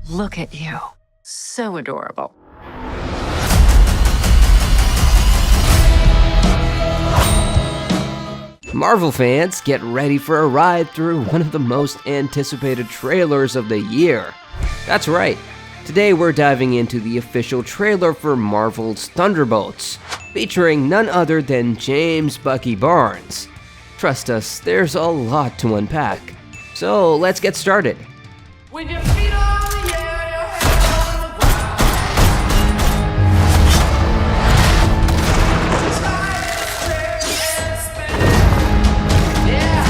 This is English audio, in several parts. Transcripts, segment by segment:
Look at you. So adorable. Marvel fans, get ready for a ride through one of the most anticipated trailers of the year. That's right, today we're diving into the official trailer for Marvel's Thunderbolts, featuring none other than James "Bucky" Barnes. Trust us, there's a lot to unpack. So let's get started. When your feet on the air, your head on the ground. Try to stay and spin. Yeah.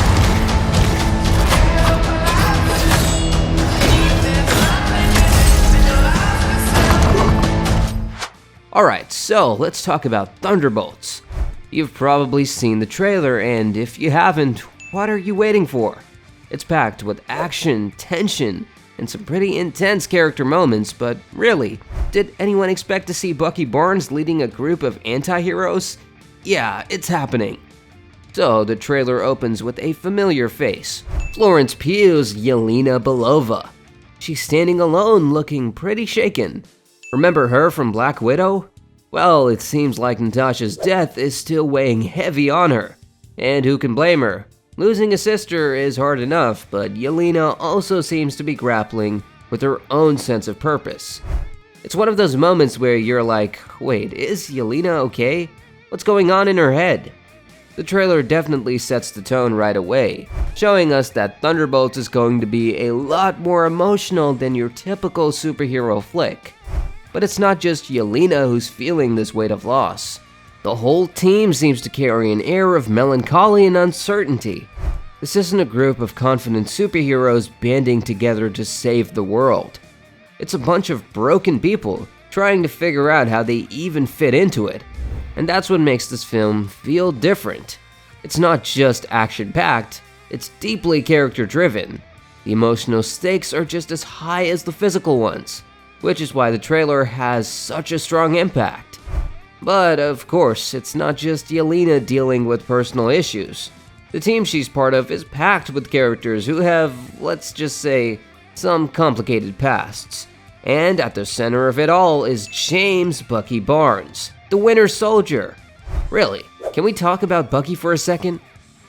Alright, so let's talk about Thunderbolts. You've probably seen the trailer, and if you haven't, what are you waiting for? It's packed with action, tension, and some pretty intense character moments, but really, did anyone expect to see Bucky Barnes leading a group of anti-heroes? Yeah, it's happening. So, the trailer opens with a familiar face, Florence Pugh's Yelena Belova. She's standing alone, looking pretty shaken. Remember her from Black Widow? Well, it seems like Natasha's death is still weighing heavy on her. And who can blame her? Losing a sister is hard enough, but Yelena also seems to be grappling with her own sense of purpose. It's one of those moments where you're like, wait, is Yelena okay? What's going on in her head? The trailer definitely sets the tone right away, showing us that Thunderbolts is going to be a lot more emotional than your typical superhero flick. But it's not just Yelena who's feeling this weight of loss. The whole team seems to carry an air of melancholy and uncertainty. This isn't a group of confident superheroes banding together to save the world. It's a bunch of broken people trying to figure out how they even fit into it. And that's what makes this film feel different. It's not just action-packed, it's deeply character-driven. The emotional stakes are just as high as the physical ones, which is why the trailer has such a strong impact. But of course, it's not just Yelena dealing with personal issues. The team she's part of is packed with characters who have, let's just say, some complicated pasts. And at the center of it all is James "Bucky" Barnes, the Winter Soldier. Really, can we talk about Bucky for a second?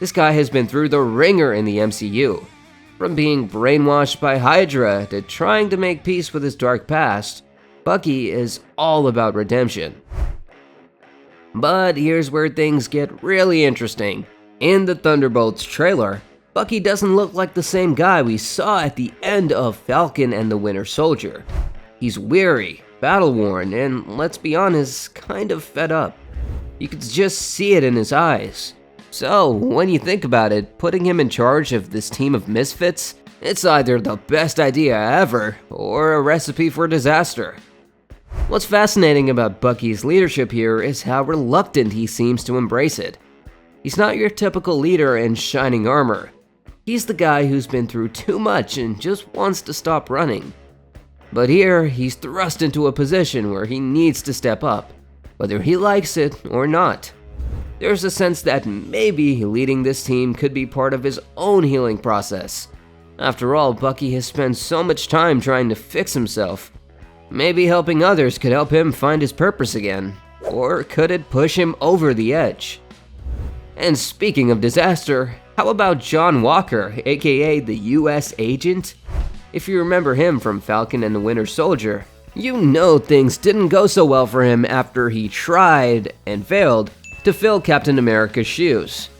This guy has been through the ringer in the MCU. From being brainwashed by Hydra to trying to make peace with his dark past, Bucky is all about redemption. But here's where things get really interesting. In the Thunderbolts trailer, Bucky doesn't look like the same guy we saw at the end of Falcon and the Winter Soldier. He's weary, battle-worn, and let's be honest, kind of fed up. You could just see it in his eyes. So, when you think about it, putting him in charge of this team of misfits, it's either the best idea ever, or a recipe for disaster. What's fascinating about Bucky's leadership here is how reluctant he seems to embrace it. He's not your typical leader in shining armor. He's the guy who's been through too much and just wants to stop running. But here, he's thrust into a position where he needs to step up, whether he likes it or not. There's a sense that maybe leading this team could be part of his own healing process. After all, Bucky has spent so much time trying to fix himself. Maybe helping others could help him find his purpose again. Or could it push him over the edge? And speaking of disaster, how about John Walker, aka the US Agent? If you remember him from Falcon and the Winter Soldier, you know things didn't go so well for him after he tried, and failed, to fill Captain America's shoes.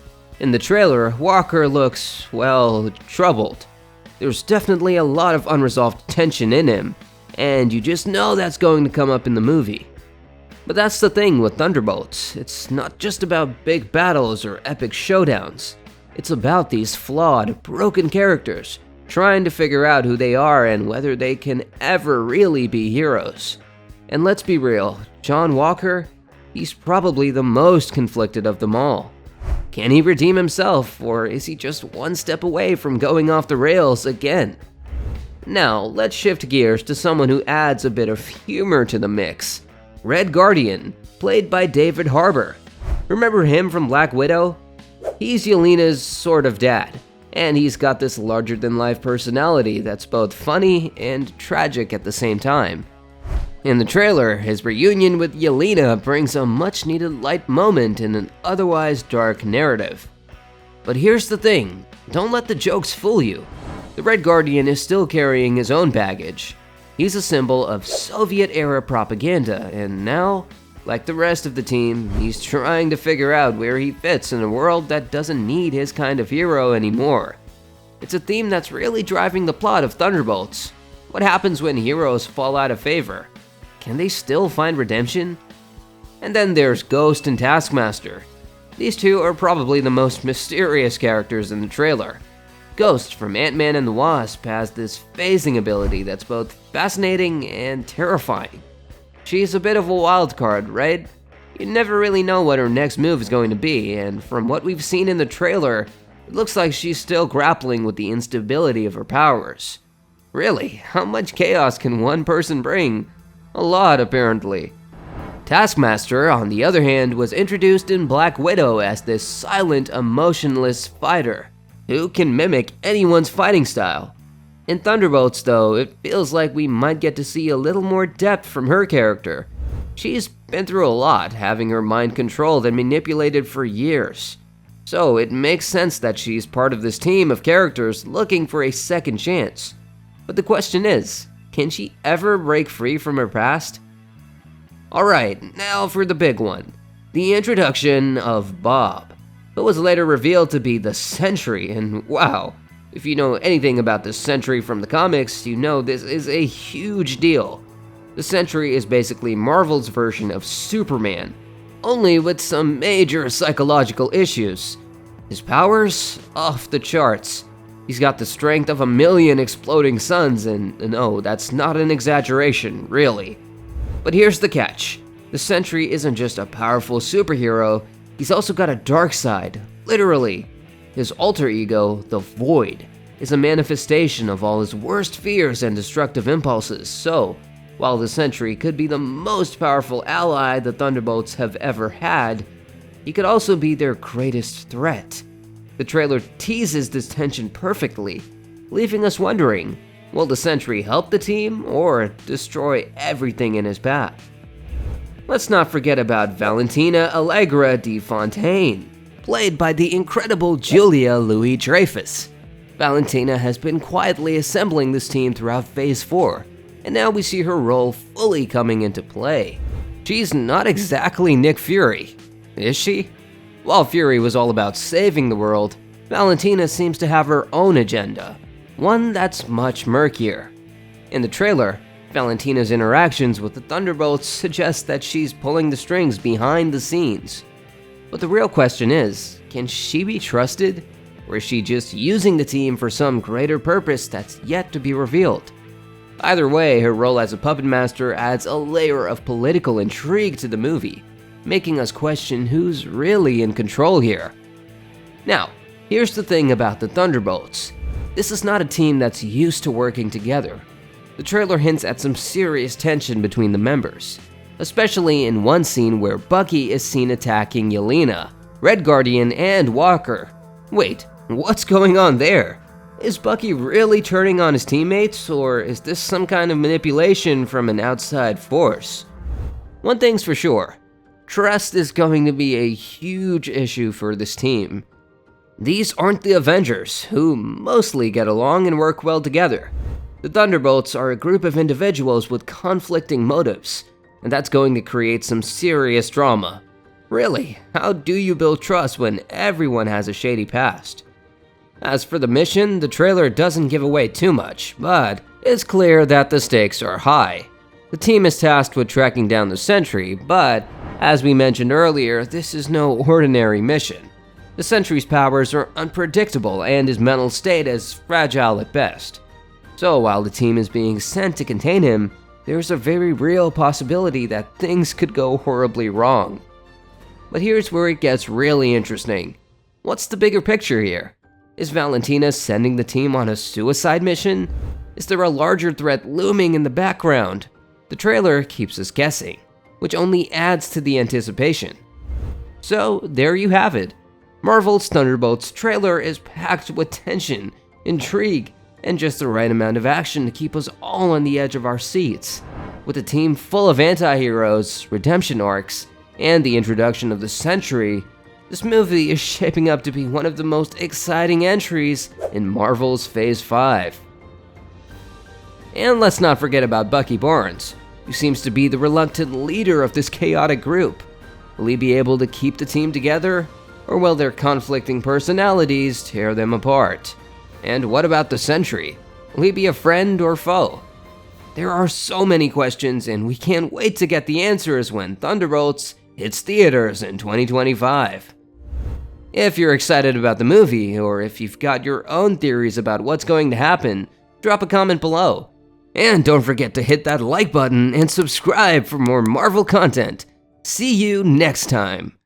In the trailer, Walker looks, well, troubled. There's definitely a lot of unresolved tension in him, and you just know that's going to come up in the movie. But that's the thing with Thunderbolts, it's not just about big battles or epic showdowns. It's about these flawed, broken characters, trying to figure out who they are and whether they can ever really be heroes. And let's be real, John Walker, he's probably the most conflicted of them all. Can he redeem himself, or is he just one step away from going off the rails again? Now, let's shift gears to someone who adds a bit of humor to the mix. Red Guardian, played by David Harbour. Remember him from Black Widow? He's Yelena's sort of dad, and he's got this larger-than-life personality that's both funny and tragic at the same time. In the trailer, his reunion with Yelena brings a much-needed light moment in an otherwise dark narrative. But here's the thing, don't let the jokes fool you. The Red Guardian is still carrying his own baggage. He's a symbol of Soviet-era propaganda, and now, like the rest of the team, he's trying to figure out where he fits in a world that doesn't need his kind of hero anymore. It's a theme that's really driving the plot of Thunderbolts. What happens when heroes fall out of favor? Can they still find redemption? And then there's Ghost and Taskmaster. These two are probably the most mysterious characters in the trailer. Ghost from Ant-Man and the Wasp has this phasing ability that's both fascinating and terrifying. She's a bit of a wild card, right? You never really know what her next move is going to be, and from what we've seen in the trailer, it looks like she's still grappling with the instability of her powers. Really, how much chaos can one person bring? A lot, apparently. Taskmaster, on the other hand, was introduced in Black Widow as this silent, emotionless fighter who can mimic anyone's fighting style. In Thunderbolts, though, it feels like we might get to see a little more depth from her character. She's been through a lot, having her mind controlled and manipulated for years. So it makes sense that she's part of this team of characters looking for a second chance. But the question is, can she ever break free from her past? Alright, now for the big one. The introduction of Bob, who was later revealed to be the Sentry, and wow, if you know anything about the Sentry from the comics, you know this is a huge deal. The Sentry is basically Marvel's version of Superman, only with some major psychological issues. His powers? Off the charts. He's got the strength of 1,000,000 exploding suns, and no, that's not an exaggeration, really. But here's the catch. The Sentry isn't just a powerful superhero, he's also got a dark side, literally. His alter ego, the Void, is a manifestation of all his worst fears and destructive impulses, so while the Sentry could be the most powerful ally the Thunderbolts have ever had, he could also be their greatest threat. The trailer teases this tension perfectly, leaving us wondering, will the Sentry help the team or destroy everything in his path? Let's not forget about Valentina Allegra de Fontaine, played by the incredible Julia Louis-Dreyfus. Valentina has been quietly assembling this team throughout Phase 4, and now we see her role fully coming into play. She's not exactly Nick Fury, is she? While Fury was all about saving the world, Valentina seems to have her own agenda, one that's much murkier. In the trailer, Valentina's interactions with the Thunderbolts suggest that she's pulling the strings behind the scenes. But the real question is, can she be trusted, or is she just using the team for some greater purpose that's yet to be revealed? Either way, her role as a puppet master adds a layer of political intrigue to the movie, making us question who's really in control here. Now, here's the thing about the Thunderbolts. This is not a team that's used to working together. The trailer hints at some serious tension between the members, especially in one scene where Bucky is seen attacking Yelena, Red Guardian, and Walker. Wait, what's going on there? Is Bucky really turning on his teammates, or is this some kind of manipulation from an outside force? One thing's for sure, trust is going to be a huge issue for this team. These aren't the Avengers, who mostly get along and work well together. The Thunderbolts are a group of individuals with conflicting motives, and that's going to create some serious drama. Really, how do you build trust when everyone has a shady past? As for the mission, the trailer doesn't give away too much, but it's clear that the stakes are high. The team is tasked with tracking down the Sentry, but as we mentioned earlier, this is no ordinary mission. The Sentry's powers are unpredictable and his mental state is fragile at best. So while the team is being sent to contain him, there's a very real possibility that things could go horribly wrong. But here's where it gets really interesting. What's the bigger picture here? Is Valentina sending the team on a suicide mission? Is there a larger threat looming in the background? The trailer keeps us guessing, which only adds to the anticipation. So there you have it. Marvel's Thunderbolts trailer is packed with tension, intrigue, and just the right amount of action to keep us all on the edge of our seats. With a team full of anti-heroes, redemption arcs, and the introduction of the Sentry, this movie is shaping up to be one of the most exciting entries in Marvel's Phase 5. And let's not forget about Bucky Barnes, who seems to be the reluctant leader of this chaotic group. Will he be able to keep the team together, or will their conflicting personalities tear them apart? And what about the Sentry? Will he be a friend or foe? There are so many questions, and we can't wait to get the answers when Thunderbolts hits theaters in 2025. If you're excited about the movie, or if you've got your own theories about what's going to happen, drop a comment below. And don't forget to hit that like button and subscribe for more Marvel content. See you next time.